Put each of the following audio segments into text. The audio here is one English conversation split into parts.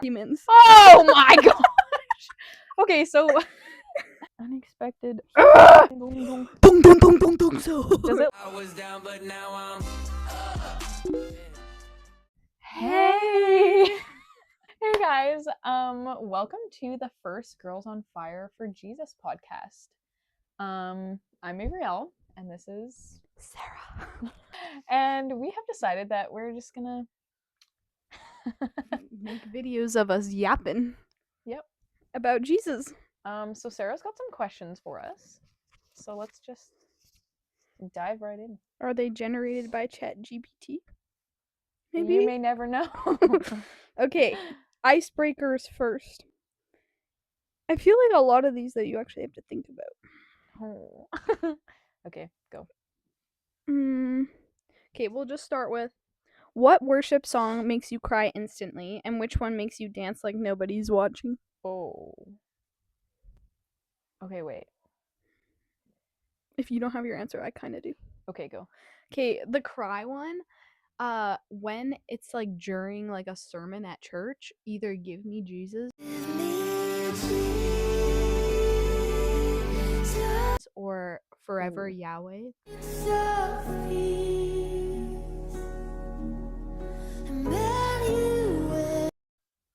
Demons. Oh my gosh. Okay, so unexpected. Dong, dong, dong, dong, dong, so. Does it? I was down, but now I'm. Hey. Hey guys. Welcome to the first Girls on Fire for Jesus podcast. I'm Ariel, and this is Sarah. And we have decided that we're just gonna Make videos of us yapping. Yep. About Jesus. So Sarah's got some questions for us. So let's just dive right in. Are they generated by ChatGPT? Maybe. You may never know. Okay, icebreakers first. I feel like a lot of these that you actually have to think about. Oh. Okay, go. Okay, we'll just start with what worship song makes you cry instantly, and which one makes you dance like nobody's watching? Oh. Okay, wait. If you don't have your answer, I kind of do. Okay, go. Okay, the cry one, when it's like during like a sermon at church, either Give Me Jesus or Forever Ooh. Yahweh.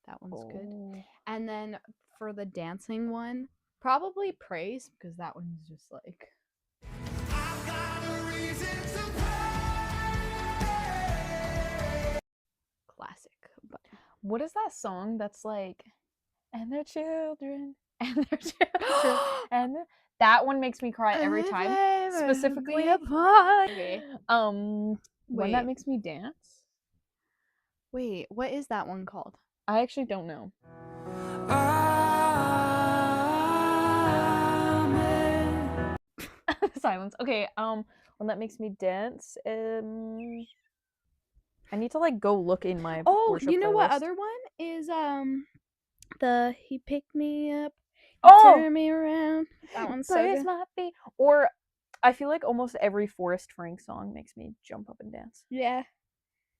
That one's good. Oh. And then for the dancing one, probably Praise, because that one's just like classic. But What is that song that's like, and their children, and their children, and that one makes me cry every time. Specifically, okay. one that Wait. makes me dance. Wait, what is that one called? I actually don't know. Silence. Okay, one that makes me dance. I need to like go look in my. Oh, worship you know what playlist. other one is? The He Picked Me Up, Oh, Turn Me Around. That one's so Praise good. my feet. Or I feel like almost every Forrest Frank song makes me jump up and dance. Yeah.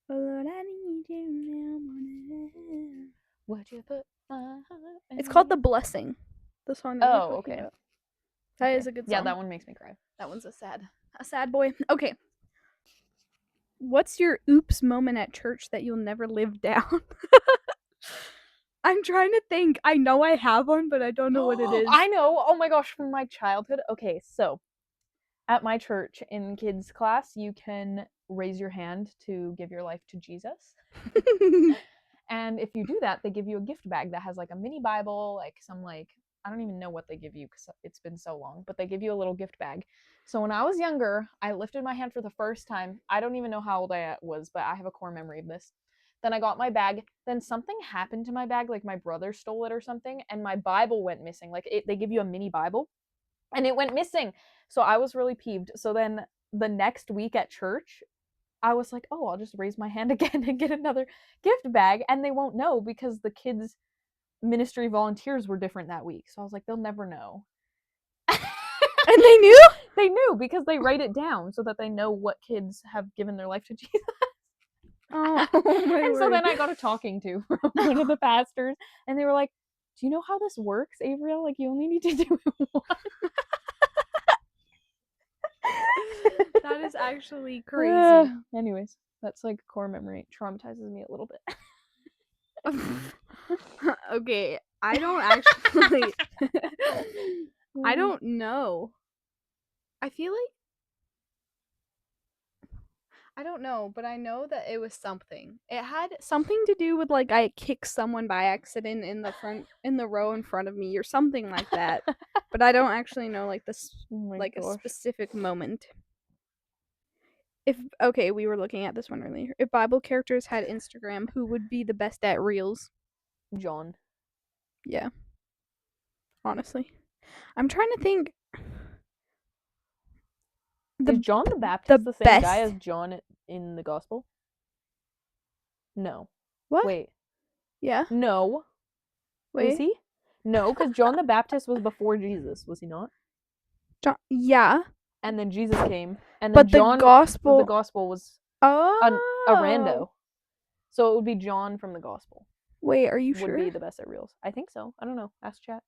Oh Lord, I need you now more than Would you put my heart in It's called The your- Blessing. The song that we're Oh, talking okay. about. That Okay. is a good song. Yeah, that one makes me cry. That one's a sad boy. Okay. What's your oops moment at church that you'll never live down? I'm trying to think. I know I have one, but I don't know what it is. I know. Oh my gosh, from my childhood. Okay, so at my church in kids class, you can raise your hand to give your life to Jesus. And if you do that, they give you a gift bag that has like a mini Bible, like some like I don't even know what they give you because it's been so long, but they give you a little gift bag. So when I was younger, I lifted my hand for the first time. I don't even know how old I was, but I have a core memory of this. Then I got my bag. Then something happened to my bag, like my brother stole it or something, and my Bible went missing. Like they give you a mini Bible, and it went missing. So I was really peeved. So then the next week at church, I was like, oh, I'll just raise my hand again and get another gift bag, and they won't know because the kids' ministry volunteers were different that week. So I was like, they'll never know. And they knew? They knew because they write it down so that they know what kids have given their life to Jesus. Oh, my And so word. then I got a talking to from one of the pastors, and they were like, do you know how this works, Avriel? Like, you only need to do it once. That is actually crazy. Anyways, that's like core memory. Traumatizes me a little bit. Okay, I don't actually. I don't know. I feel like. I don't know, but I know that it was something. It had something to do with like I kicked someone by accident in the row in front of me or something like that. But I don't actually know like this Oh my like a gosh. specific moment. We were looking at this one earlier. If Bible characters had Instagram, who would be the best at reels? John. Yeah. Honestly. I'm trying to think. Is John the Baptist the same guy as best. John in the gospel? No. What? Wait. Yeah. No. Wait. Is he? No, because John the Baptist was before Jesus, was he not? Yeah. And then Jesus came, and then But John, the gospel. the gospel was Oh. a rando. So it would be John from the gospel. Wait, are you would sure? be the best at reels. I think so. I don't know. Ask chat.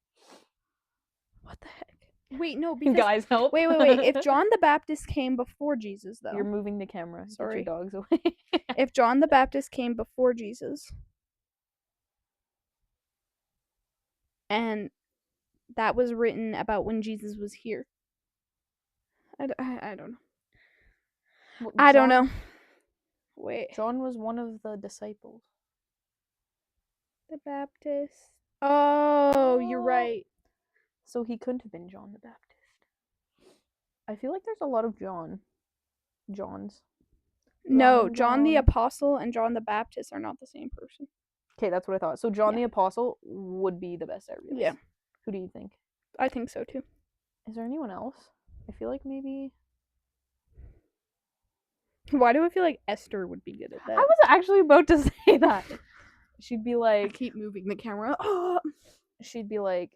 What the heck? Wait, no, because Guys, help. wait. If John the Baptist came before Jesus, though, You're moving the camera. Sorry. Get your dogs away. if John the Baptist came before Jesus, and that was written about when Jesus was here, I don't know. Well, I don't know. Wait, John was one of the disciples. the Baptist. Oh, you're Oh. right. So he couldn't have been John the Baptist. I feel like there's a lot of Johns. No, and John the John. Apostle and John the Baptist are not the same person. Okay, that's what I thought. So John Yeah. the Apostle would be the best at reels. Yeah. Who do you think? I think so too. Is there anyone else? I feel like maybe. Why do I feel like Esther would be good at that? I was actually about to say that. She'd be I like. keep moving the camera. She'd be like.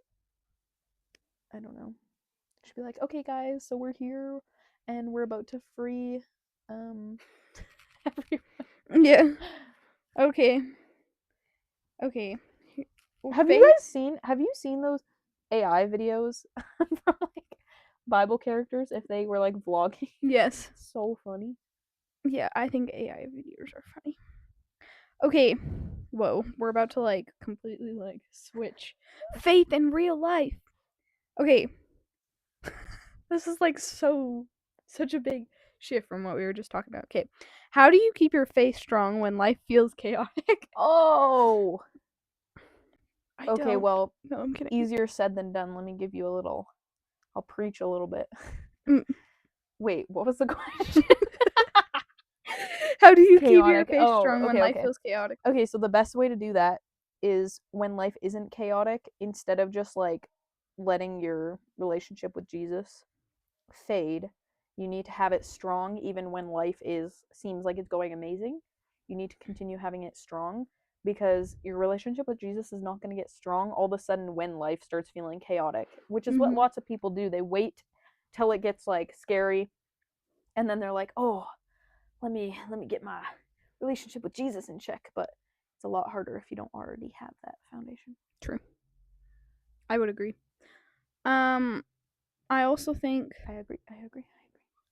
I don't know. She'd be like, okay, guys, so we're here, and we're about to free, everyone. Yeah. Okay. Okay. Have you seen those AI videos from like Bible characters if they were like vlogging? Yes. So funny. Yeah, I think AI videos are funny. Okay. Whoa, we're about to like completely like switch faith in real life. Okay. This is like such a big shift from what we were just talking about. Okay. How do you keep your faith strong when life feels chaotic? Oh. I Okay, don't. well, No, I'm kidding. easier said than done. Let me give you a little. I'll preach a little bit. Mm. Wait, what was the question? How do you keep your Chaotic. faith Oh, strong when okay, life okay. feels chaotic? Okay, so the best way to do that is when life isn't chaotic, instead of just like letting your relationship with Jesus fade, you need to have it strong even when life seems like it's going amazing. You need to continue having it strong because your relationship with Jesus is not going to get strong all of a sudden when life starts feeling chaotic, which is what Mhm. lots of people do. They wait till it gets like scary and then they're like, "Oh, let me get my relationship with Jesus in check." But it's a lot harder if you don't already have that foundation. True. I would agree. I also think I agree.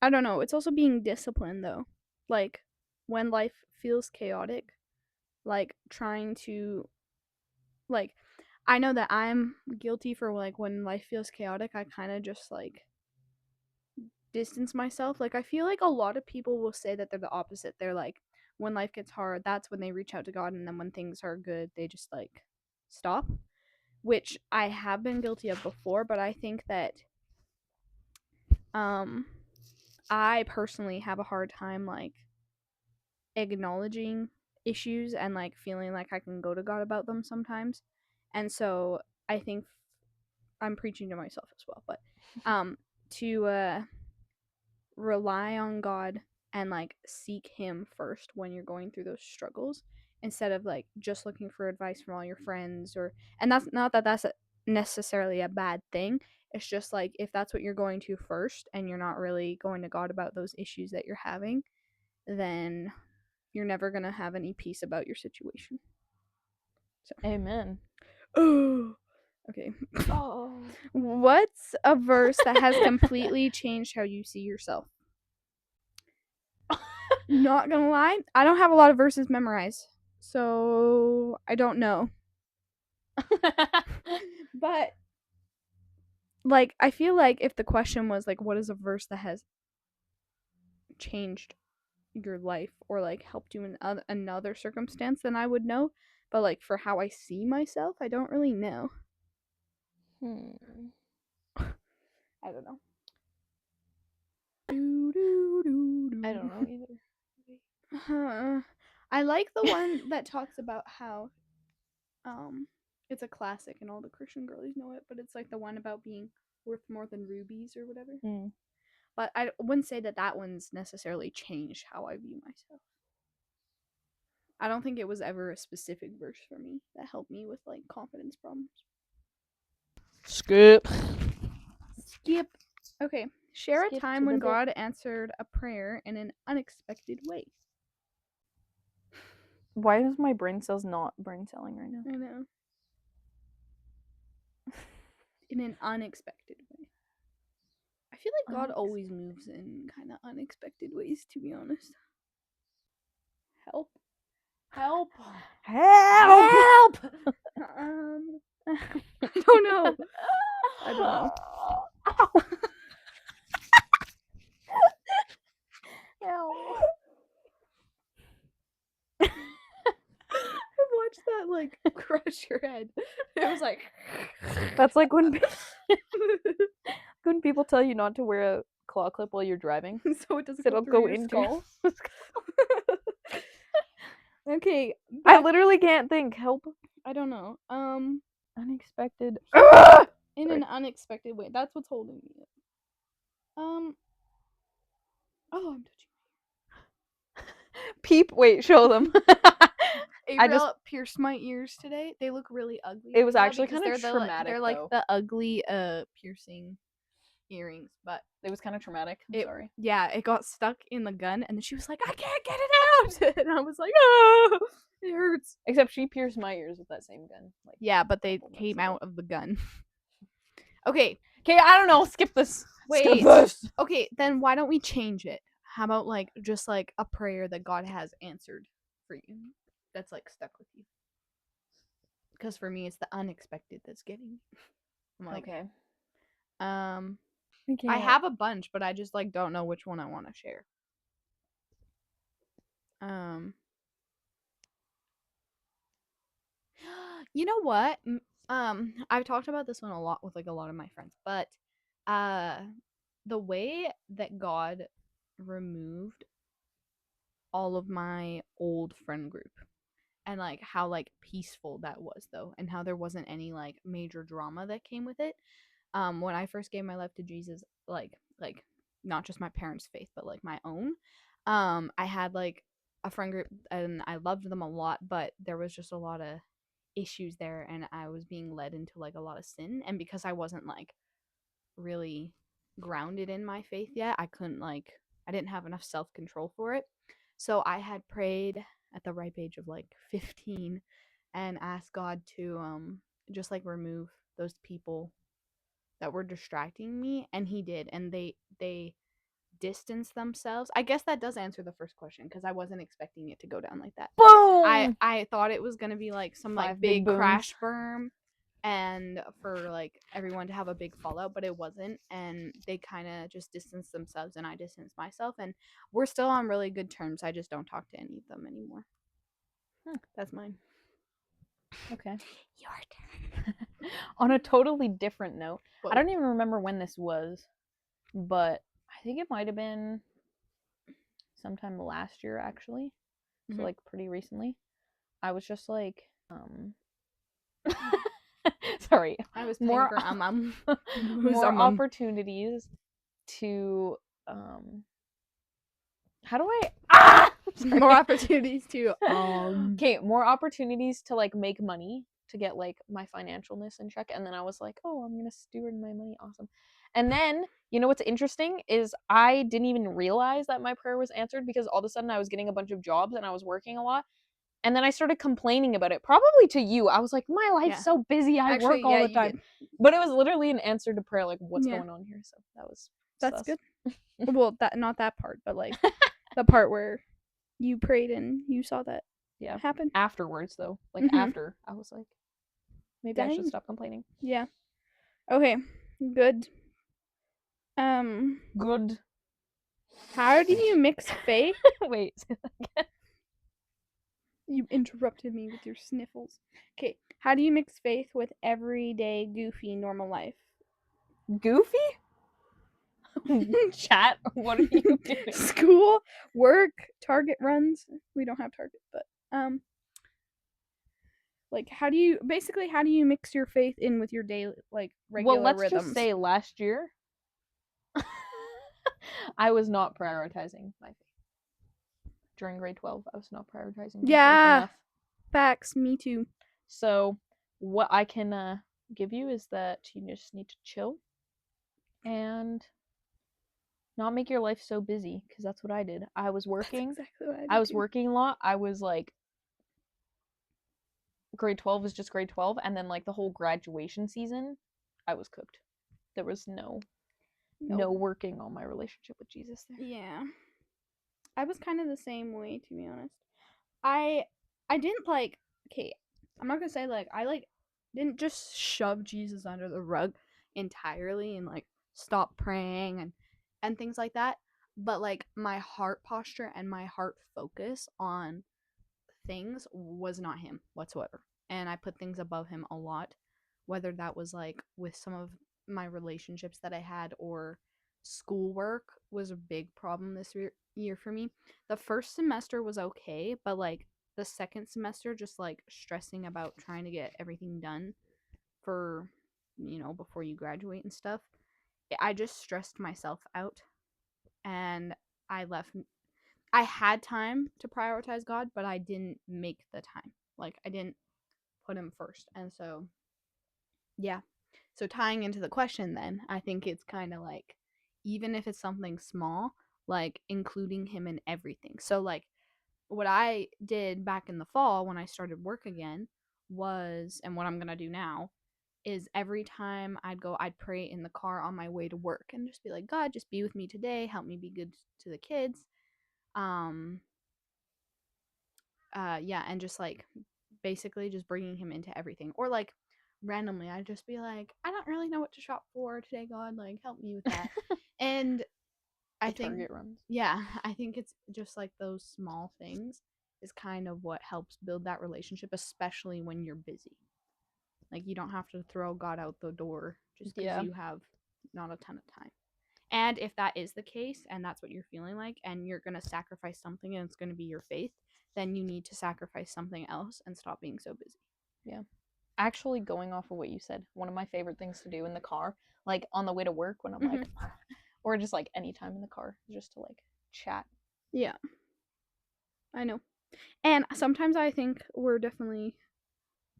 I don't know, it's also being disciplined though. Like when life feels chaotic, like trying to like I know that I'm guilty for like when life feels chaotic, I kind of just like distance myself. Like I feel like a lot of people will say that they're the opposite. They're like when life gets hard, that's when they reach out to God, and then when things are good, they just like stop, which I have been guilty of before, but I think that I personally have a hard time like acknowledging issues and like feeling like I can go to God about them sometimes. And so I think I'm preaching to myself as well, but to rely on God and like seek him first when you're going through those struggles instead of like just looking for advice from all your friends or and that's not that that's necessarily a bad thing. It's just like if that's what you're going to first and you're not really going to God about those issues that you're having, then you're never going to have any peace about your situation. So. Amen. Oh. Okay. Oh. What's a verse that has completely changed how you see yourself? Not gonna lie, I don't have a lot of verses memorized, so I don't know. But like I feel like if the question was like what is a verse that has changed your life or like helped you in another circumstance, then I would know. But like for how I see myself, I don't really know. I don't know. I don't know either. I like the one that talks about how it's a classic and all the Christian girlies know it, but it's like the one about being worth more than rubies or whatever. But I wouldn't say that one's necessarily changed how I view myself. I don't think it was ever a specific verse for me that helped me with like confidence problems. Skip. Okay. Share Skip a time to when the bit. God answered a prayer in an unexpected way. Why is my brain cells not brain celling right now? I know. In an unexpected way. I feel like God always moves in kind of unexpected ways, to be honest. Help. Help! Help! I don't know. I don't know. I watched that like crush your head. It was like That's like when when people tell you not to wear a claw clip while you're driving. so it doesn't It'll go go through your into skull. Okay, I back- literally can't think. Help. I don't know. Unexpected. In Sorry. an unexpected way. That's what's holding me. Oh, I'm touching. Peep. Wait, show them. April pierced my ears today. They look really ugly. It was right now actually because kinda they're traumatic, They're like though. the ugly piercing earrings, but It was kind of traumatic. I'm it, sorry. yeah, it got stuck in the gun, and then she was like, "I can't get it out," and I was like, "Ah, it hurts." Except she pierced my ears with that same gun. Like, Yeah, but they couple months came ago. out of the gun. Okay, Okay, I don't know. Skip this. wait. Skip this. Okay, then why don't we change it? How about like just like a prayer that God has answered for you, that's like stuck with you? Because for me, it's the unexpected that's getting me. I'm like, Okay. I have a bunch, but I just like don't know which one I want to share. You know what? I've talked about this one a lot with like a lot of my friends, but the way that God removed all of my old friend group and like how like peaceful that was though, and how there wasn't any like major drama that came with it. When I first gave my life to Jesus, like not just my parents' faith, but like my own, I had like a friend group and I loved them a lot, but there was just a lot of issues there, and I was being led into like a lot of sin, and because I wasn't like really grounded in my faith yet, I didn't have enough self-control for it. So I had prayed at the ripe age of like 15 and asked God to just like remove those people that were distracting me, and he did, and they distanced themselves. I guess that does answer the first question because I wasn't expecting it to go down like that. Boom. I thought it was gonna be like some like 5 big big crash booms. berm and for like everyone to have a big fallout, but it wasn't, and they kind of just distanced themselves and I distanced myself, and we're still on really good terms. I just don't talk to any of them anymore. That's mine. Okay. Your turn. On a totally different note, Whoa. I don't even remember when this was, but I think it might have been sometime last year actually. So Mhm. like pretty recently. I was just like sorry. I was More paying for more opportunities to how do I more opportunities to okay, more opportunities to like make money, to get like my financialness in check. And then I was like, oh, I'm gonna steward my money. Awesome. And then you know what's interesting is I didn't even realize that my prayer was answered because all of a sudden I was getting a bunch of jobs and I was working a lot. And then I started complaining about it, probably to you. I was like, my life's Yeah. so busy, I Actually, work all yeah, the you time. did. But it was literally an answer to prayer, like what's Yeah. going on here. So that was That's sus. good. Well, that not that part, but like the part where you prayed and you saw that Yeah. happen. Afterwards though, like Mhm. after, I was like, maybe I should Dang. stop complaining. Yeah. Okay. Good. Good. How do you mix faith? Wait. You interrupted me with your sniffles. Okay. How do you mix faith with everyday goofy normal life? Goofy? Chat, what are you doing? School, work, Target runs. We don't have Target, but like how do you mix your faith in with your daily like regular Well, let's rhythms? just say last year I was not prioritizing my faith. During grade 12, I was not prioritizing my faith Yeah. enough. Facts, me too. So what I can give you is that you just need to chill and not make your life so busy, because that's what I did. I was working. That's exactly what I did I was too. working a lot. I was like grade 12 was just grade 12, and then like the whole graduation season, I was cooked. There was no working on my relationship with Jesus there. Yeah. I was kind of the same way, to be honest. I didn't like, okay, I'm not gonna say like I like didn't just shove Jesus under the rug entirely and like stop praying and things like that, but like my heart posture and my heart focus on things was not him whatsoever. And I put things above him a lot, whether that was like with some of my relationships that I had or schoolwork was a big problem this year for me. The first semester was okay, but like the second semester, just like stressing about trying to get everything done for, before you graduate and stuff, I just stressed myself out and I left. I had time to prioritize God, but I didn't make the time. Like, I didn't put him first. And so, yeah. So, tying into the question, then, I think it's kind of like, even if it's something small, like including him in everything. So, like, what I did back in the fall when I started work again was, and what I'm going to do now, is every time I'd pray in the car on my way to work and just be like, God, just be with me today. Help me be good to the kids. Yeah, and just like basically just bringing him into everything. Or like randomly, I'd just be like, I don't really know what to shop for today, God. Like, help me with that. And I think, Target runs. yeah, I think it's just like those small things is kind of what helps build that relationship, especially when you're busy. Like, you don't have to throw God out the door just because you have not a ton of time. And if that is the case, and that's what you're feeling like, and you're going to sacrifice something and it's going to be your faith, then you need to sacrifice something else and stop being so busy. Yeah. Actually, going off of what you said, one of my favorite things to do in the car, like on the way to work when I'm like, or just like anytime in the car, just to like chat. Yeah. I know. And sometimes I think we're definitely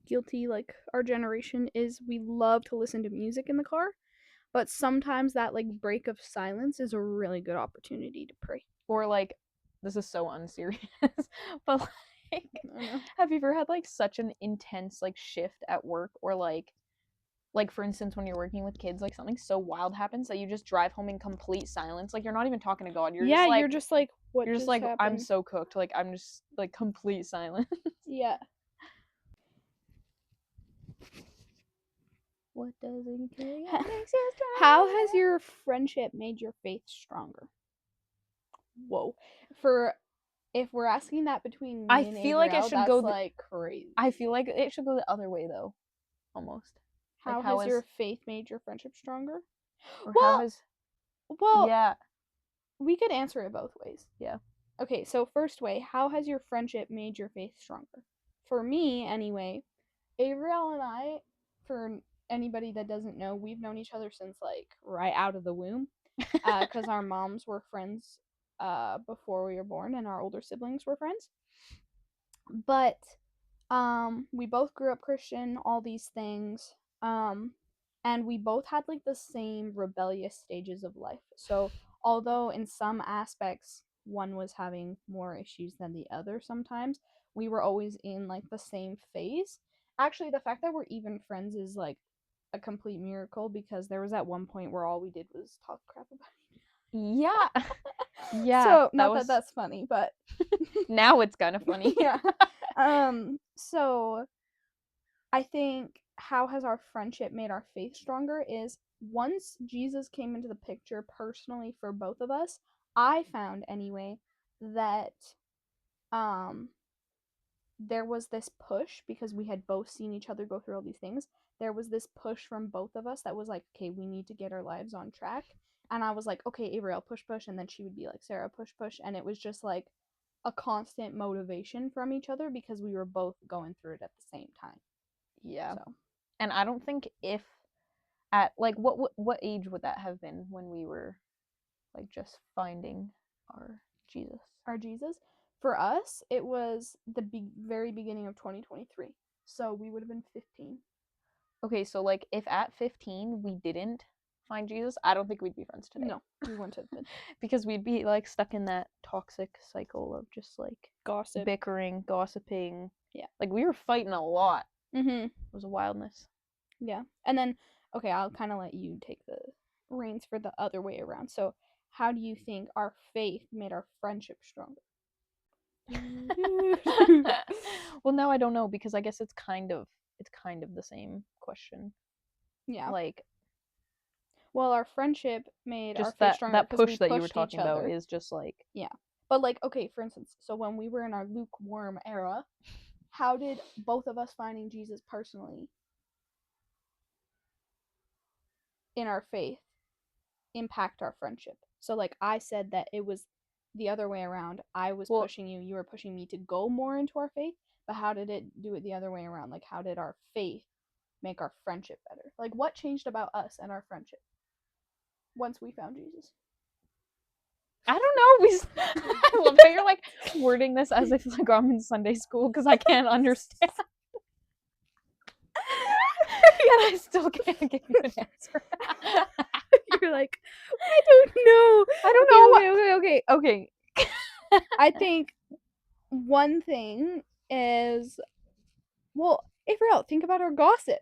guilty, like our generation is, we love to listen to music in the car, but sometimes that like break of silence is a really good opportunity to pray. Or like, this is so unserious, but like, have you ever had like such an intense like shift at work, or like for instance when you're working with kids, like something so wild happens that you just drive home in complete silence, like you're not even talking to God, you're just like what you're just like happened? I'm so cooked, like I'm just like complete silence. Yeah. What doesn't kill you makes you stronger. How has your friendship made your faith stronger? Whoa. If we're asking that between me I and feel like it Avriel, should that's go like crazy. I feel like it should go the other way though, almost. How like, has your faith made your friendship stronger? Or well, how has yeah, we could answer it both ways. Yeah. Okay, so first way, how has your friendship made your faith stronger? For me, anyway, Avriel and I, for anybody that doesn't know, we've known each other since like right out of the womb, because our moms were friends before we were born, and our older siblings were friends. But we both grew up Christian, all these things, and we both had like the same rebellious stages of life. So although in some aspects one was having more issues than the other sometimes, we were always in like the same phase. Actually, the fact that we're even friends is like a complete miracle, because there was at one point where all we did was talk crap about it. Yeah. Yeah. So not that that's funny, but now it's kind of funny. Yeah. So I think how has our friendship made our faith stronger is once Jesus came into the picture personally for both of us, I found anyway that there was this push, because we had both seen each other go through all these things. There was this push from both of us that was like, okay, we need to get our lives on track. And I was like, okay, Avriel, push, and then she would be like, Sarah, push, and it was just like a constant motivation from each other because we were both going through it at the same time. Yeah. So. And I don't think if at like what age would that have been when we were like just finding our Jesus? Our Jesus? For us, it was the very beginning of 2023. So we would have been 15. Okay, so like if at 15 we didn't find Jesus, I don't think we'd be friends today. No, we wouldn't have been. Because we'd be like stuck in that toxic cycle of just like gossip, bickering, gossiping, Yeah. Like, we were fighting a lot. Mm-hmm. It was a wildness. Yeah. And then, okay, I'll kind of let you take the reins for the other way around. So, how do you think our faith made our friendship stronger? Well, now I don't know, because I guess it's kind of the same question. Yeah. Like, Well, our friendship made our just faith stronger that because push we that you were pushed talking each about other. is just like, But like, okay, for instance, so when we were in our lukewarm era, how did both of us finding Jesus personally in our faith impact our friendship? So like I said that it was the other way around. I was Well- pushing you, you were pushing me to go more into our faith, but how did it do it the other way around? Like how did our faith make our friendship better? Like what changed about us and our friendship once we found Jesus? I don't know. I love how you're like wording this as if like I'm in Sunday school, because I can't understand. Yet I still can't give you an answer. You're like, I don't know. I don't know. Okay. Okay. I think one thing is, well, April, think about our gossip.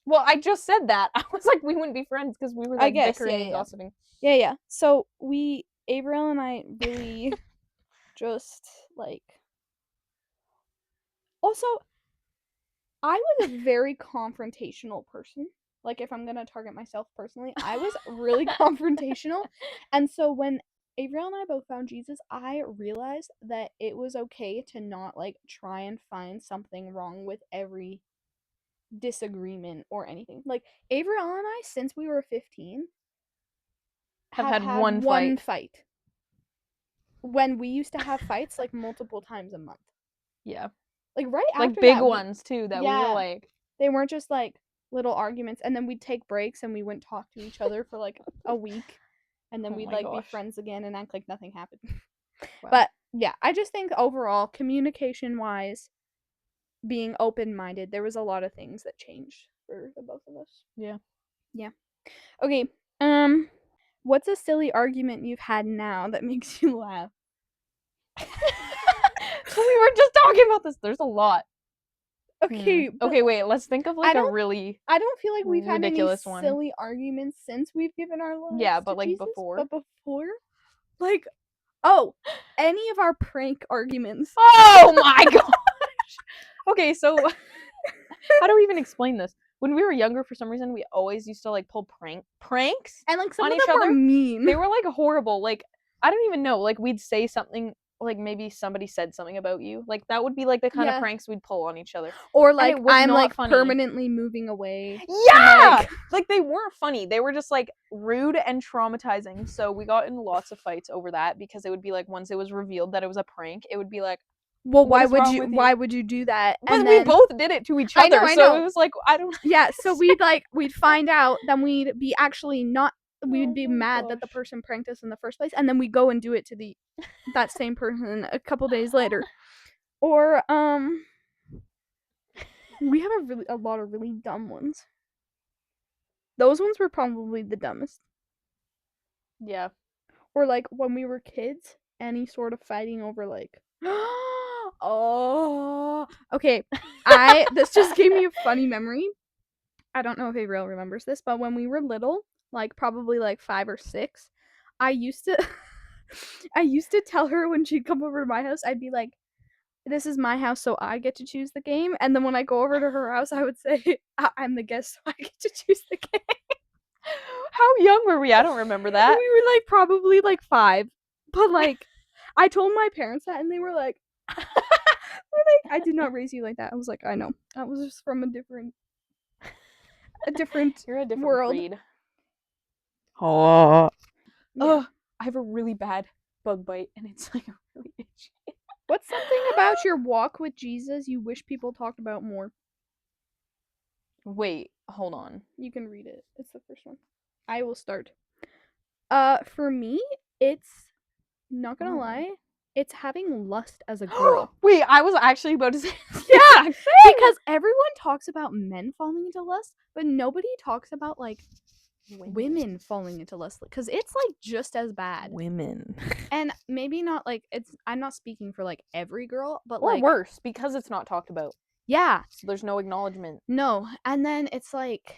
Well, I just said that. I was like, we wouldn't be friends because we were I like guess, bickering and yeah. gossiping. Yeah. So April and I really just like. Also, I was a very confrontational person. Like, if I'm gonna target myself personally, I was really confrontational. And so when Avril and I both found Jesus, I realized that it was okay to not like try and find something wrong with every disagreement or anything. Like Avril and I, since we were 15, Have have had one fight. When we used to have fights like multiple times a month. Yeah. Like right after Like big that, ones too, that we Yeah. were like, they weren't just like little arguments, and then we'd take breaks and we wouldn't talk to each other for like a week, and then Oh we'd my like be gosh. friends again and act like nothing happened. Wow. But yeah, I just think overall, communication wise, being open minded, there was a lot of things that changed for the both of us. Yeah. Okay, what's a silly argument you've had now that makes you laugh? We were just talking about this. There's a lot. Okay, but Okay, wait. Let's think of like a don't- really. I don't feel like we've had any ridiculous one. silly arguments since we've given our lives. Yeah, to but, like, Jesus, before? But before, like, oh, any of our prank arguments. Oh my gosh. Okay, so how do we even explain this? When we were younger, for some reason, we always used to like pull pranks. And like some on of each them were other? mean. They were like horrible. Like, I don't even know. Like, we'd say something. Like maybe somebody said something about you. Like that would be like the kind Yeah. of pranks we'd pull on each other. Or like it was I'm not like funny. permanently moving away. Yeah, like they weren't funny. They were just like rude and traumatizing. So we got in lots of fights over that, because it would be like once it was revealed that it was a prank, it would be like, Well, What is wrong with you? why would you do that? but And we then, both did it to each I other. know, I so know. it was like, I don't. yeah, so we'd find out, then we'd be actually not. We'd Oh be my mad that the gosh. person pranked us in the first place, and then we go and do it to that same person a couple days later. Or we have a lot of really dumb ones. Those ones were probably the dumbest. Yeah. Or like when we were kids, any sort of fighting over like oh, okay. This just gave me a funny memory. I don't know if Avril remembers this, but when we were little, like probably like 5 or 6, I used to tell her when she'd come over to my house, I'd be like, this is my house, so I get to choose the game. And then when I go over to her house, I would say, I'm the guest, so I get to choose the game. How young were we? I don't remember that. We were like probably like 5, but like I told my parents that, and they were like, I did not raise you like that. I was like, I know, that was just from a different You're a different world. breed. Yeah. Ugh, I have a really bad bug bite, and it's like really itchy. What's something about your walk with Jesus you wish people talked about more? Wait, hold on. You can read it. It's the first one. I will start. For me, it's not gonna lie, it's having lust as a girl. Wait, I was actually about to say Yeah, because everyone talks about men falling into lust, but nobody talks about like women falling into lust, because it's like just as bad. Women. And maybe not like I'm not speaking for like every girl, but Or like worse, because it's not talked about. yeah, So there's no acknowledgement. no. And then it's like,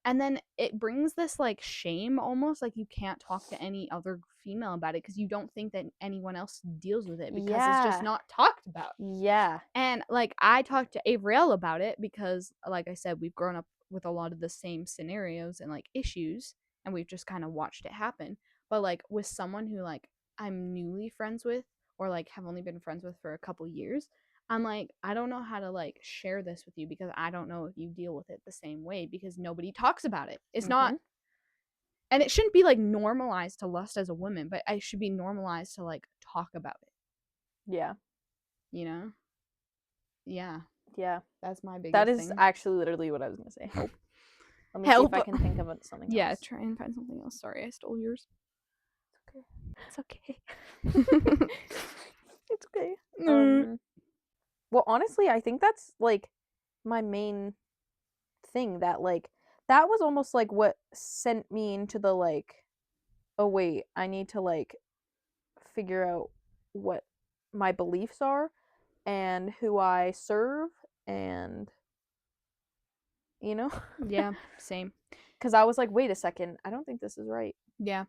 and then it brings this like shame almost, like you can't talk to any other female about it because you don't think that anyone else deals with it because it's just Yeah. not talked about. Yeah. And like I talked to Avriel about it because, like I said, we've grown up with a lot of the same scenarios and like issues, and we've just kind of watched it happen. But like with someone who like I'm newly friends with, or like have only been friends with for a couple years, I'm like, I don't know how to like share this with you because I don't know if you deal with it the same way because nobody talks about it. It's not, and it shouldn't be like normalized to lust as a woman, but it should be normalized to like talk about it, Yeah. you know? Yeah, Yeah. that's my biggest That is thing. actually literally what I was gonna say. Help. Let me Help. see if I can think of something else. Yeah, try and find something else. Sorry, I stole yours. It's okay. It's okay. It's okay. Well, honestly, I think that's like my main thing, that like that was almost like what sent me into the like, oh wait, I need to like figure out what my beliefs are and who I serve, and you know, Yeah, same. because I was like, wait a second, I don't think this is right. Yeah.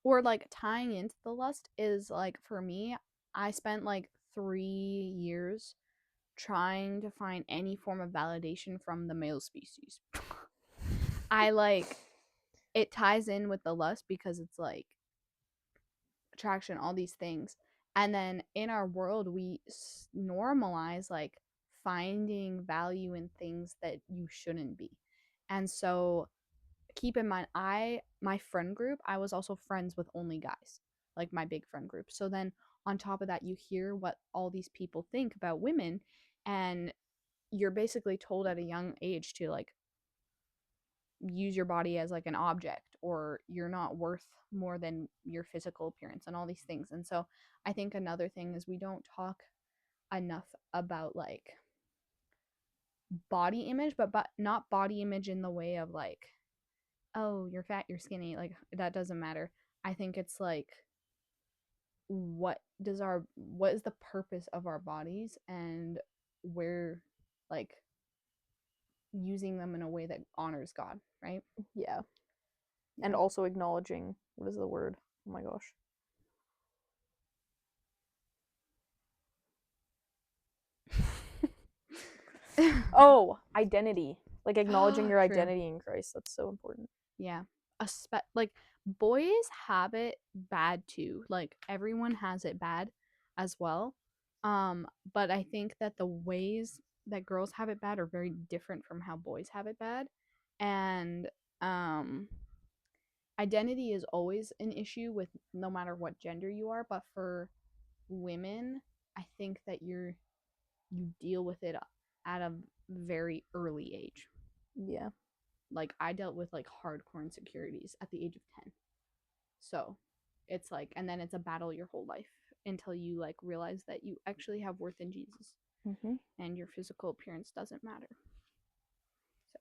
Or like tying into the lust is like for me, I spent like 3 years trying to find any form of validation from the male species. I like it ties in with the lust because it's like attraction, all these things. And then in our world, we normalize like finding value in things that you shouldn't be. And so keep in mind, my friend group, I was also friends with only guys, like my big friend group. So then on top of that, you hear what all these people think about women, and you're basically told at a young age to like use your body as like an object, or you're not worth more than your physical appearance and all these things. And so I think another thing is we don't talk enough about like body image, but not body image in the way of like, oh, you're fat, you're skinny, like that doesn't matter. I think it's like what is the purpose of our bodies, and we're like using them in a way that honors God, right? Yeah. And also acknowledging, what is the word? Oh my gosh. Oh, identity. Like acknowledging your True. identity in Christ. That's so important. Yeah. Like boys have it bad too. Like everyone has it bad as well. But I think that the ways that girls have it bad are very different from how boys have it bad. And identity is always an issue with no matter what gender you are, but for women, I think that you deal with it at a very early age. Yeah. Like I dealt with like hardcore insecurities at the age of 10. So it's like, and then it's a battle your whole life until you like realize that you actually have worth in Jesus, and your physical appearance doesn't matter. So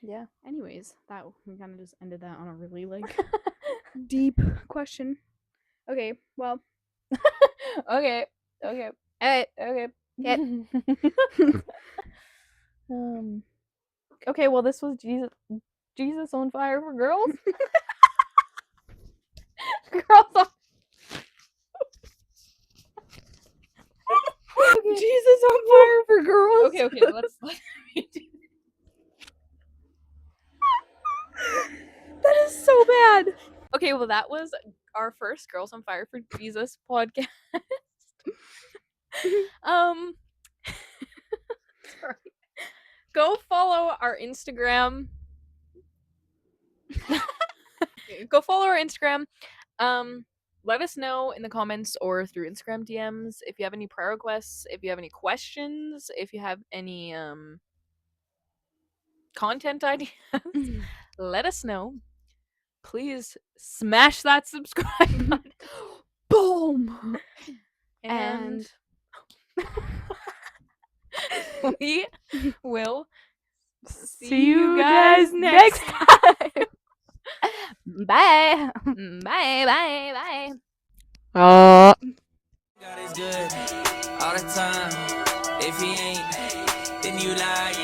yeah. Anyways, that we kind of just ended that on a really like deep question. Okay, well. Okay. Okay, well, this was Jesus on Fire for Girls. Girls on Jesus on Fire for Girls. Okay, let's me do that is so bad. Okay, well, that was our first Girls on Fire for Jesus podcast. Sorry. Go follow our Instagram. Go follow our Instagram. Let us know in the comments or through Instagram DMs if you have any prayer requests, if you have any questions, if you have any content ideas. Let us know. Please smash that subscribe button. Boom. And we will see you guys next time. Bye. Bye. Bye. Bye. God is good all the time. If he ain't, then you lie.